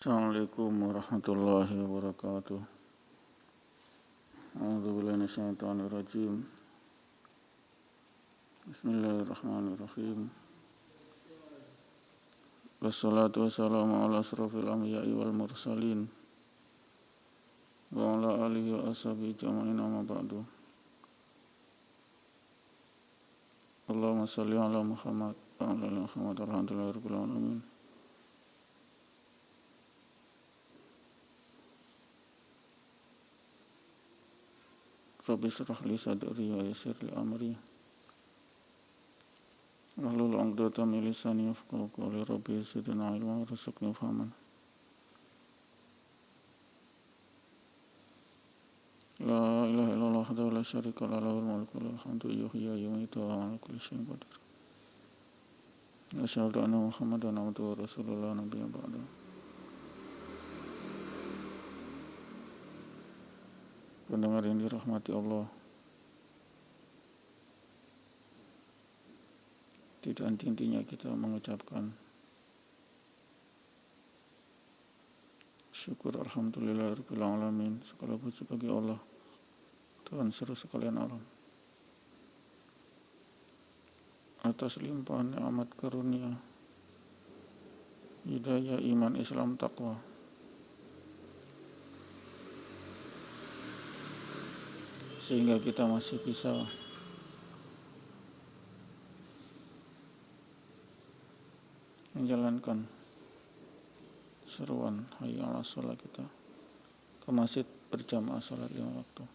Assalamualaikum warahmatullahi wabarakatuh. A'udzubillahi minasyaitonir rajim. Bismillahirrahmanirrahim. Wassalatu wassalamu ala asrofil anbiya'i wal mursalin wa ala alihi wa ashabihi jama'in amma ba'du. Allahumma shalli ala Muhammad wa ala ali Muhammad alhamdulillahi rabbil alamin. Rabbi shrah li sadri wa yassir li amri wahlul 'uqdatam min lisani yafqahu qawli. Rabbi zidna ilman warzuqni fahman. La ilaha illallah wahdahu la syarika lahu lahul mulku wa lahul hamdu yuhyi wa yumiitu wa huwa 'ala kulli syai'in qadir. Asyhadu anna Muhammadan abduhu wa rasuluhu nabiyyan ba'dahu. Pendengar yang dirahmati Allah, tidak henti-hentinya kita mengucapkan syukur alhamdulillahirabbil alamin, segala puji bagi Allah, Tuhan seluruh sekalian alam, atas limpahan nikmat karunia hidayah iman Islam taqwa, sehingga kita masih bisa menjalankan seruan hayya 'alas shalah kita ke masjid berjamaah salat 5 waktu.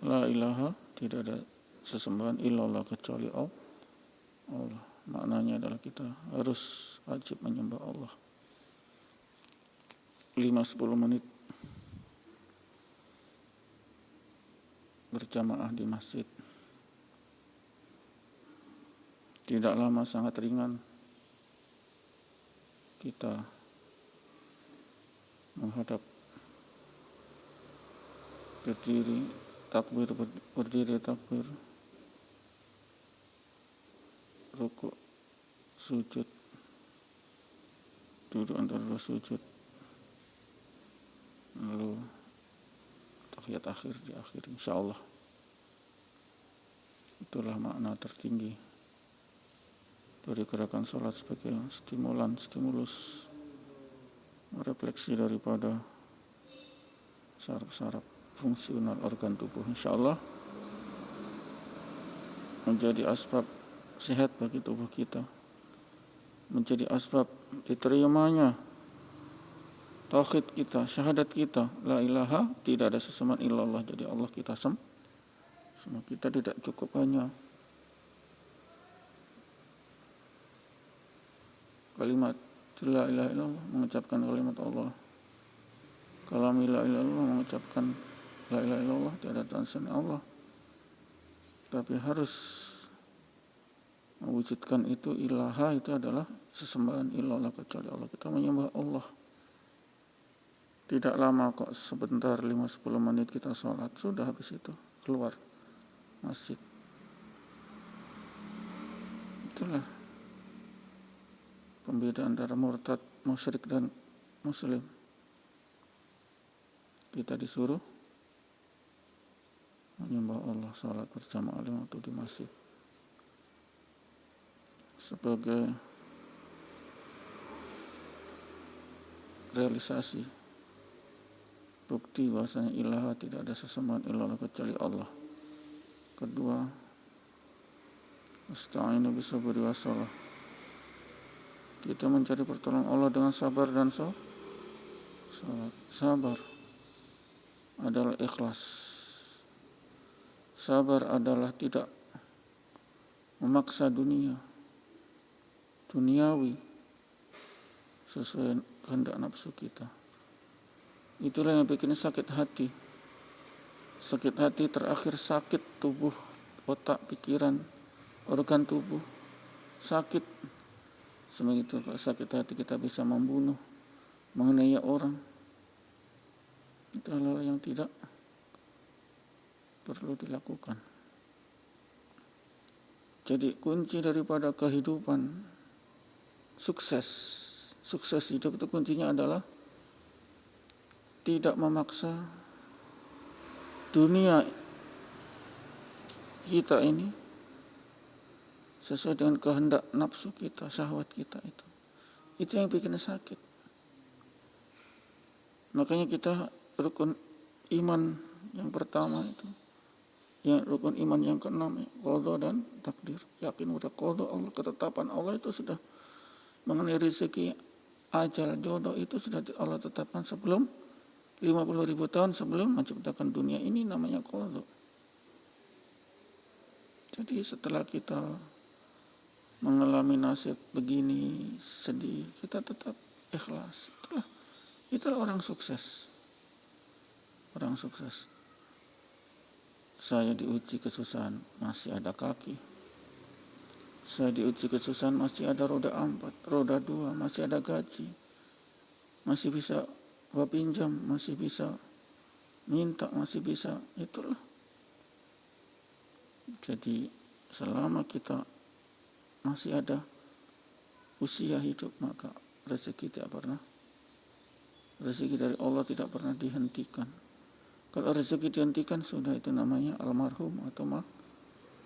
La ilaha, tidak ada sesembahan illallah kecuali Allah. Maknanya adalah kita harus wajib menyembah Allah 5-10 menit berjamaah di masjid. Tidak lama, sangat ringan kita menghadap berdiri takbir, berdiri takbir, rukuk, sujud, duduk antara dua sujud, lalu tahiyat akhir di akhir, insyaallah. Itulah makna tertinggi dari gerakan sholat sebagai stimulus refleksi daripada saraf-saraf fungsional organ tubuh, insyaallah menjadi asbab sehat bagi tubuh kita, menjadi asbab diterimanya tauhid kita, syahadat kita, la ilaha, tidak ada sesembahan illallah. Jadi Allah kita semua, kita tidak cukup hanya kalimat la ilaha illallah, mengucapkan kalimat Allah, kalam la ilaha illallah, mengucapkan la ilaha illallah, tidak ada Tuhan Allah, tapi harus mewujudkan itu. Ilaha itu adalah sesembahan illallah kecuali Allah. Kita menyembah Allah. Tidak lama kok, sebentar 5-10 menit kita sholat, sudah habis itu keluar masjid. Itulah pembedaan antara murtad, musyrik dan muslim. Kita disuruh menyembah Allah, sholat berjamaah 5 waktu di masjid sebagai realisasi bukti bahwasanya ilaha, tidak ada sesembahan illallah kecuali Allah. Kedua, astagfirullah bisabri wassalah, kita mencari pertolongan Allah dengan sabar dan salat. Sabar adalah ikhlas. Sabar adalah tidak memaksa duniawi sesuai kehendak nafsu kita. Itulah yang bikin sakit hati. Sakit hati terakhir sakit tubuh, otak, pikiran, organ tubuh sakit. Sebegitu sakit hati kita bisa membunuh, menganiaya orang. Itu hal yang tidak perlu dilakukan. Jadi kunci daripada kehidupan sukses Sukses hidup itu kuncinya adalah tidak memaksa dunia kita ini sesuai dengan kehendak nafsu kita, syahwat kita itu. Itu yang bikin sakit. Makanya kita rukun iman yang pertama itu, yang rukun iman yang keenam, qada dan takdir. Yakin udah qada Allah, ketetapan Allah itu sudah mengenai rezeki, ajal, jodoh itu sudah Allah tetapkan sebelum 50.000 tahun sebelum menciptakan dunia ini, namanya qada. Jadi setelah kita mengalami nasib begini, sedih, kita tetap ikhlas. Itulah orang sukses. Orang sukses. Saya diuji kesusahan, masih ada kaki. Saya diuji kesusahan, masih ada roda 4, roda 2, masih ada gaji. Masih bisa pinjam, masih bisa minta, masih bisa. Itulah. Jadi selama kita masih ada usia hidup, maka rezeki dari Allah tidak pernah dihentikan. Kalau rezeki dihentikan, sudah itu namanya almarhum atau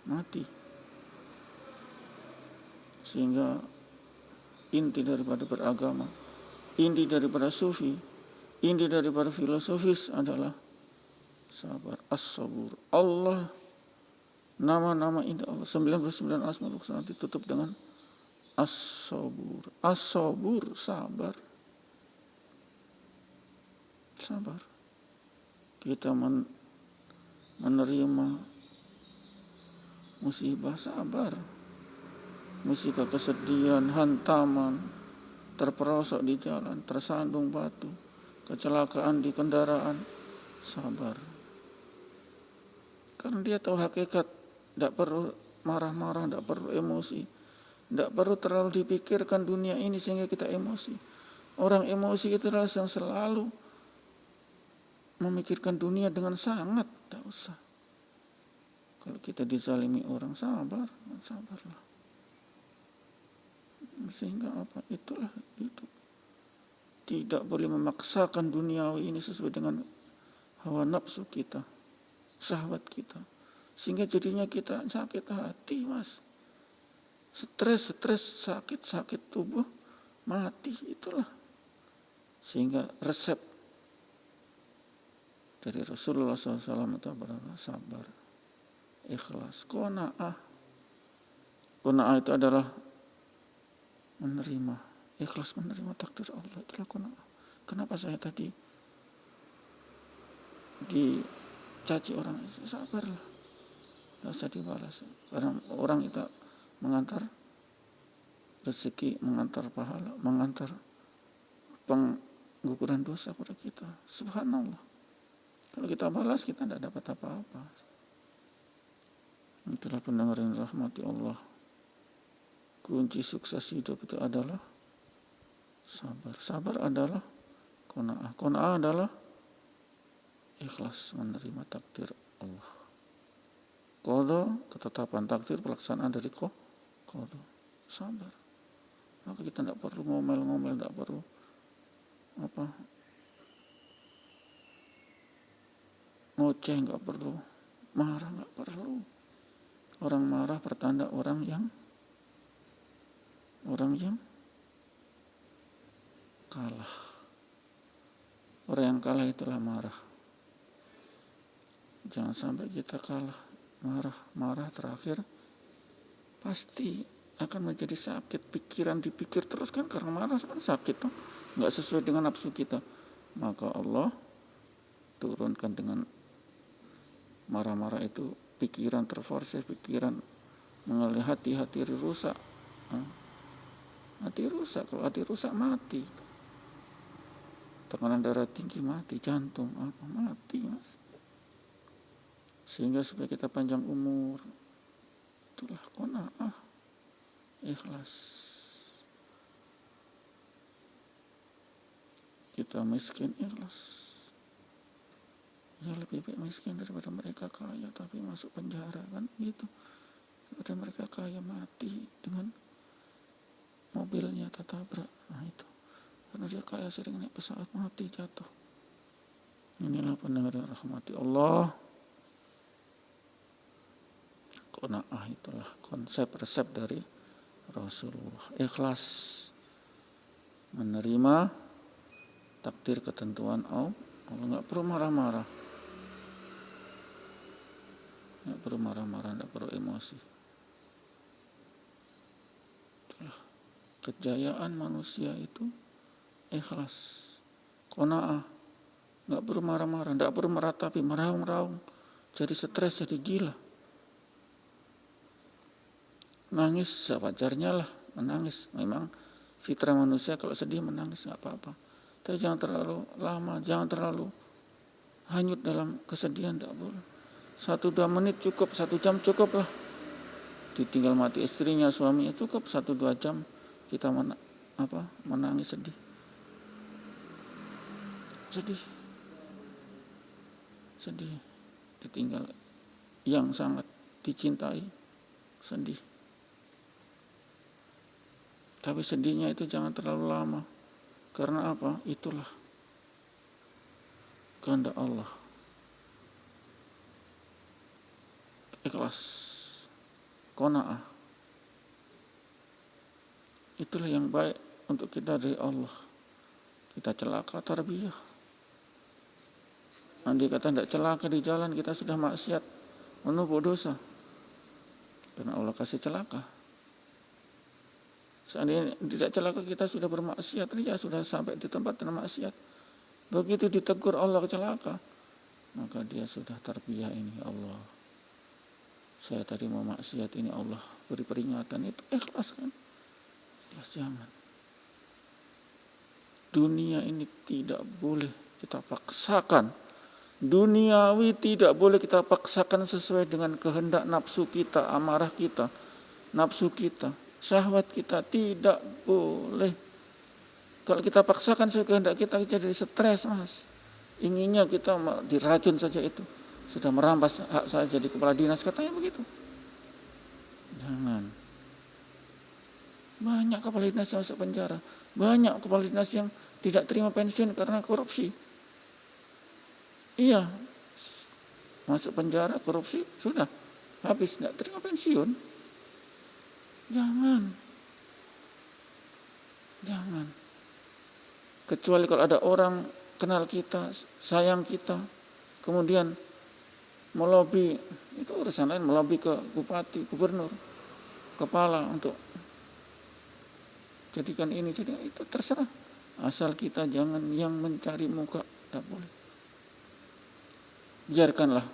mati. Sehingga inti daripada beragama, inti daripada sufi, inti daripada filosofis adalah sabar, as-sabur. Allah, nama-nama indah Allah, 99 asmaul husna ditutup dengan as-sabur. As-sabur, sabar. Sabar. Kita menerima musibah, sabar. Musibah, kesedihan, hantaman, terperosok di jalan, tersandung batu, kecelakaan di kendaraan, sabar. Karena dia tahu hakikat, tidak perlu marah-marah, tidak perlu emosi, tidak perlu terlalu dipikirkan dunia ini sehingga kita emosi. Orang emosi itu adalah yang selalu memikirkan dunia dengan sangat, tidak usah. Kalau kita dizalimi orang, sabarlah. Sehingga apa? Itulah hidup. Tidak boleh memaksakan duniawi ini sesuai dengan hawa nafsu kita, syahwat kita. Sehingga jadinya kita sakit hati, Mas. Stres, sakit tubuh, mati, itulah. Sehingga resep dari Rasulullah SAW itu adalah sabar, ikhlas, qanaah. Qanaah itu adalah menerima, ikhlas menerima takdir Allah. Itulah qanaah. Kenapa saya tadi dicaci orang itu? Sabarlah, tidak usah dibalas. Karena orang itu mengantar rezeki, mengantar pahala, mengantar pengguguran dosa pada kita. Subhanallah. Kalau kita balas, kita tidak dapat apa-apa. Itulah pendengar yang rahmati Allah. Kunci sukses hidup itu adalah sabar. Sabar adalah qanaah. Qanaah adalah ikhlas menerima takdir Allah. Qada, ketetapan takdir, pelaksanaan dari qada. Sabar. Maka kita tidak perlu ngomel-ngomel, tidak perlu ngoceh, nggak perlu marah, nggak perlu. Orang marah pertanda orang yang kalah. Orang yang kalah itulah marah. Jangan sampai kita kalah, marah terakhir pasti akan menjadi sakit. Pikiran dipikir terus kan, karena marah kan sakit tuh, nggak sesuai dengan nafsu kita. Maka Allah turunkan dengan marah-marah itu pikiran terforces, pikiran mengalih hati rusak. Hati rusak, kalau hati rusak mati. Tekanan darah tinggi mati, jantung mati, Mas. Sehingga supaya kita panjang umur, itulah qanaah, ikhlas. Kita miskin, ikhlas. Ya lebih baik miskin daripada mereka kaya tapi masuk penjara, kan gitu. Daripada mereka kaya mati dengan mobilnya tertabrak. Nah itu. karena dia kaya, sering naik pesawat, mati, jatuh. Inilah pendengar yang rahmati Allah. Qanaah itulah konsep resep dari Rasulullah. Ikhlas menerima takdir ketentuan Allah. Nggak perlu marah-marah, nggak perlu emosi. Itulah kejayaan manusia itu ikhlas, qanaah, nggak perlu marah-marah, nggak perlu meratapi, meraung-raung, jadi stres, jadi gila. Nangis sewajarnya lah, menangis. Memang fitrah manusia kalau sedih menangis nggak apa-apa. Tapi jangan terlalu lama, jangan terlalu hanyut dalam kesedihan, tidak boleh. 1-2 menit cukup, 1 jam cukup lah. Ditinggal mati istrinya, suaminya, cukup 1-2 jam kita menangis sedih. Sedih. Ditinggal yang sangat dicintai, sedih. Tapi sedihnya itu jangan terlalu lama. Karena apa? Itulah kehendak Allah. Ikhlas, qanaah. Itulah yang baik untuk kita dari Allah. Kita celaka tarbiyah. Andai kata tidak celaka di jalan, kita sudah maksiat, menumpuk dosa. Karena Allah kasih celaka. Seandainya tidak celaka, kita sudah bermaksiat, ria, sudah sampai di tempat dengan maksiat. Begitu ditegur Allah celaka, maka dia sudah tarbiyah ini. Allah, saya tadi mau maksiat, ini Allah beri peringatan. Itu ikhlas kan? Ikhlas, jangan. Dunia ini tidak boleh kita paksakan. Duniawi tidak boleh kita paksakan sesuai dengan kehendak nafsu kita, amarah kita, nafsu kita, syahwat kita. Tidak boleh. Kalau kita paksakan sesuai kehendak kita jadi stres, Mas. Inginnya kita diracun saja itu. Sudah merampas hak saya jadi kepala dinas, katanya begitu. Jangan. Banyak kepala dinas yang masuk penjara. Banyak kepala dinas yang tidak terima pensiun karena korupsi. Iya, masuk penjara, korupsi, sudah habis, tidak terima pensiun. Jangan. Kecuali kalau ada orang kenal kita, sayang kita, kemudian melobi, itu urusan lain, melobi ke bupati, gubernur, kepala untuk jadikan ini, jadi itu terserah. Asal kita jangan yang mencari muka, tidak boleh. Biarkanlah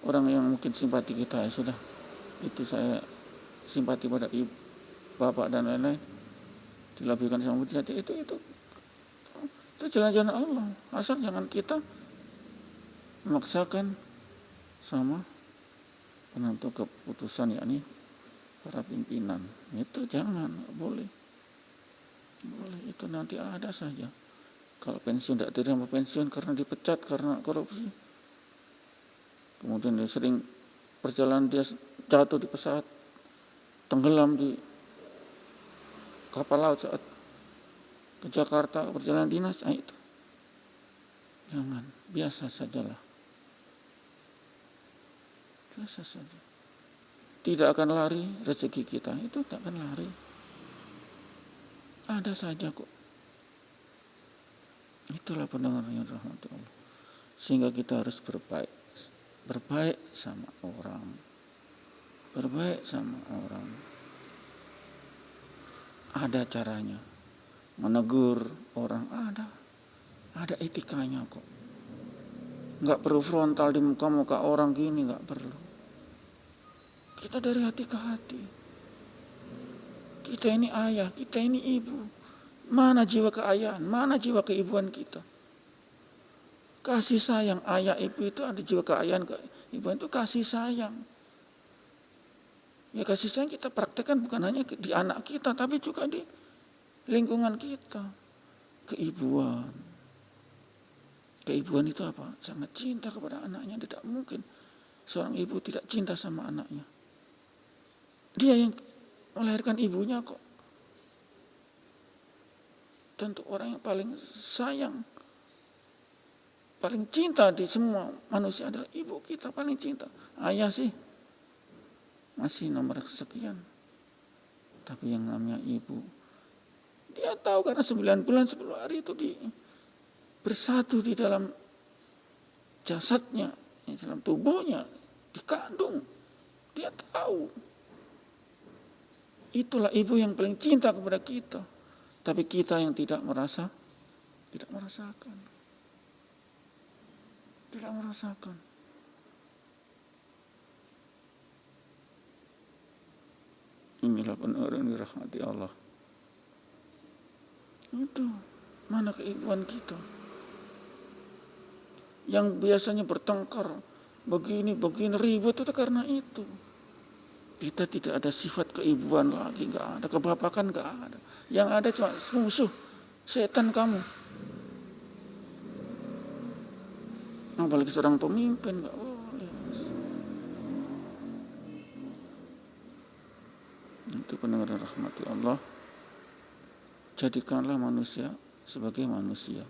orang yang mungkin simpati kita, ya sudah, itu saya simpati pada ibu, bapak dan lain-lain, dilabihkan sama jati, itu jalan-jalan Allah. Asal jangan kita memaksakan sama penentu keputusan, yakni para pimpinan. Itu jangan, boleh. Itu nanti ada saja. Kalau pensiun tidak terima pensiun karena dipecat karena korupsi. Kemudian dia sering perjalanan, dia jatuh di pesawat, tenggelam di kapal laut saat ke Jakarta perjalanan dinas. Itu jangan, biasa sajalah. Biasa saja. Tidak akan lari rezeki kita, itu tak akan lari. Ada saja kok. Itulah pendengarnya rahmat Allah. Sehingga kita harus berbaik sama orang. Ada caranya. Menegur orang ada etikanya kok. Enggak perlu frontal di muka-muka orang gini, enggak perlu. Kita dari hati ke hati. Kita ini ayah, kita ini ibu. Mana jiwa keayaan, mana jiwa keibuan kita? Kasih sayang ayah ibu itu ada jiwa keayaan, keibuan itu kasih sayang. Ya kasih sayang kita praktekkan bukan hanya di anak kita, tapi juga di lingkungan kita. Keibuan. Keibuan itu apa? Sangat cinta kepada anaknya. Tidak mungkin seorang ibu tidak cinta sama anaknya. Dia yang melahirkan ibunya kok. tentu orang yang paling sayang, paling cinta di semua manusia adalah ibu kita paling cinta. Ayah sih masih nomor sekian. Tapi yang namanya ibu, dia tahu karena 9 bulan 10 hari itu bersatu di dalam jasadnya, di dalam tubuhnya, dikandung. Dia tahu. Itulah ibu yang paling cinta kepada kita. Tapi kita yang tidak merasakan. Tidak merasakan. Inilah orang yang dirahmati Allah. Itu mana keibuan kita? Yang biasanya bertengkar, begini ribut itu karena itu. Kita tidak ada sifat keibuan lagi, nggak ada, kebapakan nggak ada. Yang ada cuma musuh, setan kamu. Apalagi seorang pemimpin nggak boleh. Itu pendengar rahmati Allah. Jadikanlah manusia sebagai manusia.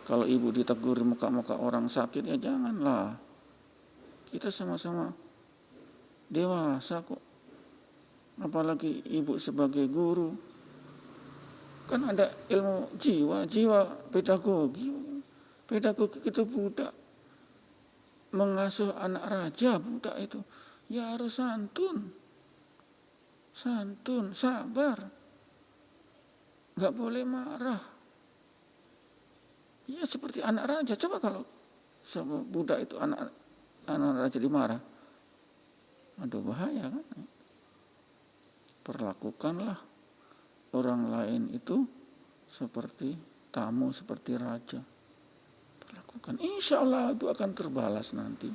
Kalau ibu ditegur muka-muka orang sakit, ya janganlah. Kita sama-sama dewasa kok. Apalagi ibu sebagai guru. Kan ada ilmu jiwa pedagogi. Pedagogi itu budak. Mengasuh anak raja budak itu. Ya harus santun, sabar. Gak boleh marah. Ya seperti anak raja. Coba kalau budak itu anak raja dimarah. Aduh bahaya kan. Perlakukanlah orang lain itu seperti tamu, seperti raja. Perlakukan. Insya Allah itu akan terbalas nanti.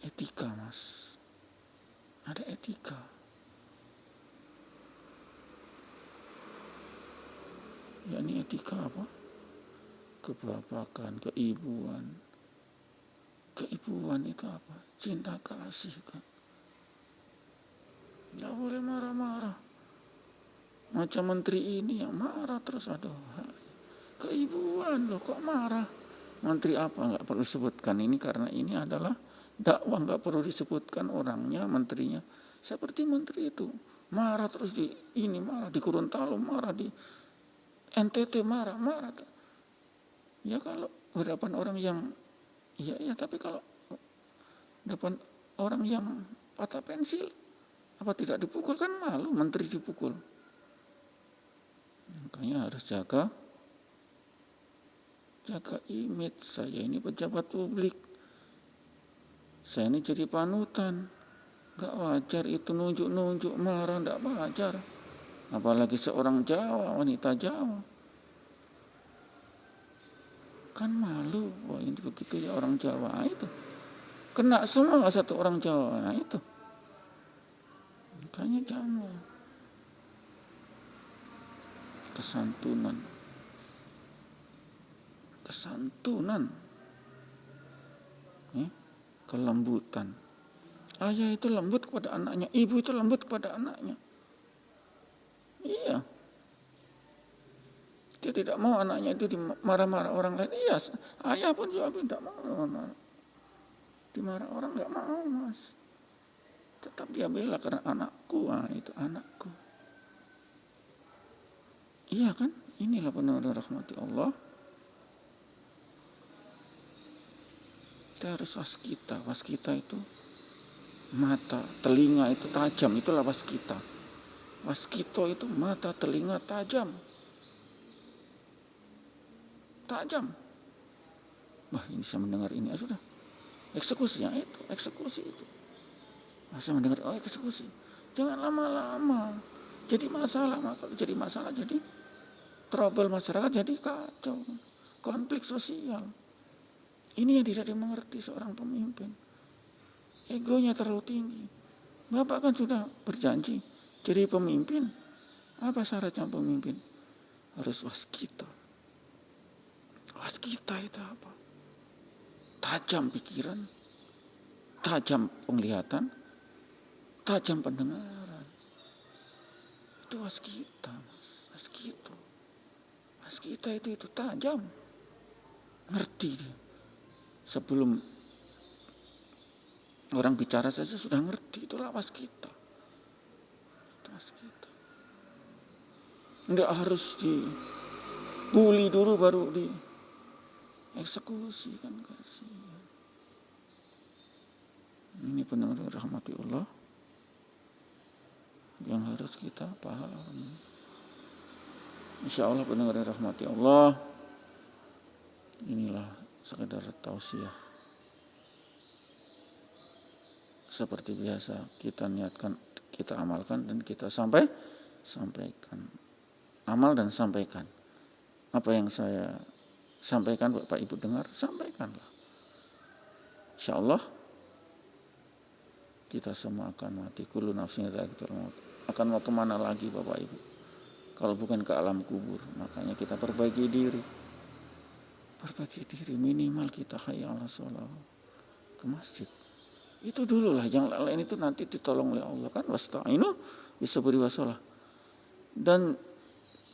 Etika mas. Ada etika. Ya ini etika apa? Kebapakan, keibuan. Keibuan itu apa? Cinta kasih kan. Gak boleh marah-marah. Macam menteri ini yang marah terus, aduh. Keibuan loh, kok marah? Menteri apa? Gak perlu sebutkan ini karena ini adalah dakwah, gak perlu disebutkan orangnya, menterinya. Seperti menteri itu. Marah terus marah di Gorontalo, marah di NTT, marah. Ya kalau berhadapan orang yang ya tapi kalau depan orang yang patah pensil, apa tidak dipukul? Kan malu menteri dipukul. Makanya harus jaga image. Saya ini pejabat publik, saya ini jadi panutan. Gak wajar itu nunjuk marah, gak wajar. Apalagi seorang Jawa, wanita Jawa. Kan malu, wah ini begitu ya orang Jawa itu. Kena semua satu orang Jawa itu. Makanya jangan. Kesantunan. Kelembutan. Ayah itu lembut kepada anaknya, ibu itu lembut kepada anaknya. Iya. Dia tidak mau anaknya itu dimarah-marah orang lain. Iya, ayah pun juga tidak mau dimarah orang, nggak mau mas. Tetap dia bela karena anakku, itu anakku. Iya kan? Inilah penuh rahmati Allah. Kita harus waskita. Waskita itu mata, telinga itu tajam. Itulah waskita. Waskito itu mata, telinga tajam. Wah ini saya mendengar ini, sudah. Eksekusi itu. Saya mendengar, eksekusi. Jangan lama-lama. Jadi masalah, kalau jadi masalah jadi trouble masyarakat, jadi kacau. Konflik sosial. Ini yang tidak dimengerti seorang pemimpin. Egonya terlalu tinggi. Bapak kan sudah berjanji jadi pemimpin. Apa syaratnya pemimpin? Harus waskita. Waskita itu apa? Tajam pikiran, tajam penglihatan, tajam pendengaran. Itu waskita, Mas. Waskita itu tajam. Ngerti dia. Sebelum orang bicara saja sudah ngerti, itulah waskita. Itu waskita. Enggak harus dibully dulu baru dieksekusi, kan kasihan. Ini benar-benar rahmati Allah yang harus kita pahami. Insya Allah benar rahmati Allah. Inilah sekedar tausiah. Seperti biasa kita niatkan, kita amalkan dan kita sampaikan. Amal dan sampaikan. Apa yang saya sampaikan Bapak Ibu dengar, sampaikanlah. Insya Allah kita semua akan mati. Kullu nafsin dha'iqatul maut. Akan mau kemana lagi Bapak Ibu? Kalau bukan ke alam kubur. Makanya kita perbaiki diri. Minimal kita hayya 'alas shalah ke masjid. Itu dulu lah, yang lain itu nanti ditolong oleh Allah kan. Wasta'inu bisabri wassalah. Dan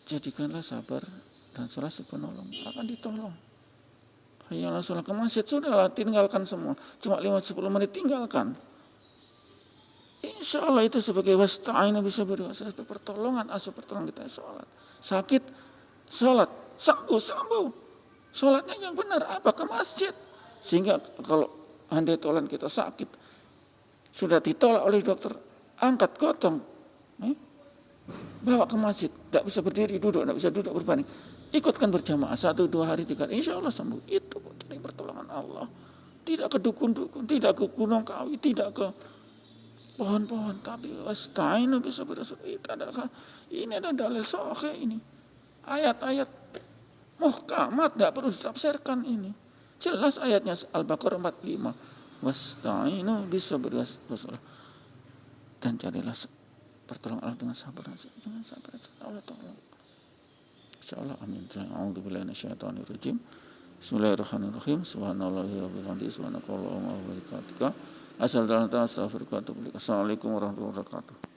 jadikanlah sabar dan salah si penolong, akan ditolong. Hayya 'alas shalah ke masjid, sudahlah, tinggalkan semua. Cuma 5-10 menit tinggalkan. Insya Allah itu sebagai wasta'inu bisabri wassalah, pertolongan, pertolongan kita sholat. Sakit, sholat, sembuh. Sholatnya yang benar, apa? Ke masjid. Sehingga kalau handai tolan kita sakit, sudah ditolak oleh dokter, angkat gotong, bawa ke masjid. Tidak bisa berdiri, duduk, tidak bisa duduk berbaring. Ikutkan berjamaah 1, 2 hari, 3 hari, insya Allah sembuh. Itu dari pertolongan Allah. Tidak ke dukun-dukun, tidak ke gunung kawi, tidak ke pohon-pohon, tapi wasta'inu bisabri wassalah. Ini ada dalil sahih ini. Ayat-ayat muhkamat, tidak perlu ditafsirkan ini. Jelas ayatnya Al-Baqarah 45. Wasta'inu bisabri wassalah. Dan carilah pertolongan Allah dengan sabar. Dengan sabar Allah tolong. Insyaallah amin. A'udzubillahi minasyaitonir rajim. Bismillahirrahmanirrahim. Subhanallahi wa bihamdihi subhanakallahumma wa bihamdika asyhadu an la ilaha illa anta astaghfiruka wa atubu ilaik. Assalamualaikum warahmatullahi wabarakatuh.